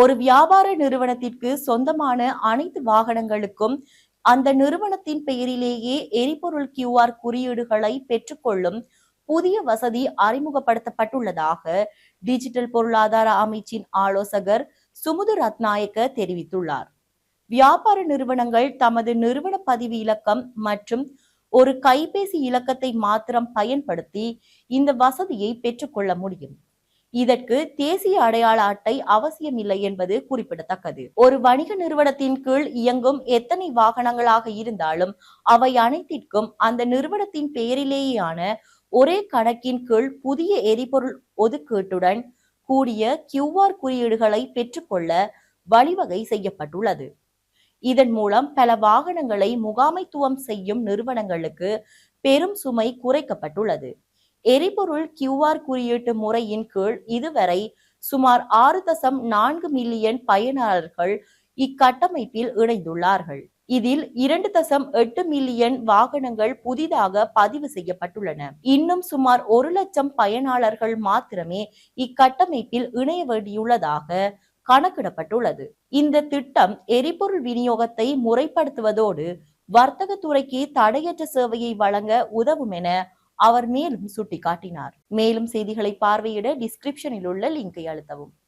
ஒரு வியாபார நிறுவனத்திற்கு சொந்தமான அனைத்து வாகனங்களுக்கும் அந்த நிறுவனத்தின் பெயரிலேயே எரிபொருள் QR குறியீடுகளை பெற்றுக்கொள்ளும் புதிய வசதி அறிமுகப்படுத்தப்பட்டுள்ளதாக டிஜிட்டல் பொருளாதார அமைச்சின் ஆலோசகர் சுமுது ரத்நாயக்க தெரிவித்துள்ளார். வியாபார நிறுவனங்கள் தமது நிறுவன பதிவு இலக்கம் மற்றும் ஒரு கைபேசி இலக்கத்தை மாத்திரம் பயன்படுத்தி இந்த வசதியை பெற்றுக்கொள்ள முடியும். இதற்கு தேசிய அடையாள அட்டை அவசியமில்லை என்பது குறிப்பிடத்தக்கது. ஒரு வணிக நிறுவனத்தின் கீழ் இயங்கும் எத்தனை வாகனங்களாக இருந்தாலும் அவை அனைத்திற்கும் அந்த நிறுவனத்தின் பெயரிலேயான ஒரே கணக்கின் கீழ் புதிய எரிபொருள் ஒதுக்கீட்டுடன் கூடிய QR குறியீடுகளை பெற்றுக்கொள்ள வழிவகை செய்யப்பட்டுள்ளது. இதன் மூலம் பல வாகனங்களை முகாமைத்துவம் செய்யும் நிறுவனங்களுக்கு பெரும் சுமை குறைக்கப்பட்டுள்ளது. எரிபொருள் QR குறியீட்டு முறையின் கீழ் இதுவரை சுமார் 6.4 மில்லியன் பயனாளர்கள் இக்கட்டமைப்பில் இணைந்துள்ளார்கள். இதில் 2.8 மில்லியன் வாகனங்கள் புதிதாக பதிவு செய்யப்பட்டுள்ளன. இன்னும் சுமார் 1 லட்சம் பயனாளர்கள் மாத்திரமே இக்கட்டமைப்பில் இணைய வேண்டியுள்ளதாக கணக்கிடப்பட்டுள்ளது. இந்த திட்டம் எரிபொருள் விநியோகத்தை முறைப்படுத்துவதோடு வர்த்தகத்துறைக்கு தடையற்ற சேவையை வழங்க உதவும் என அவர் மேலும் சுட்டிக்காட்டினார். மேலும் செய்திகளை பார்வையிட டிஸ்கிரிப்ஷனில் உள்ள லிங்கை அழுத்தவும்.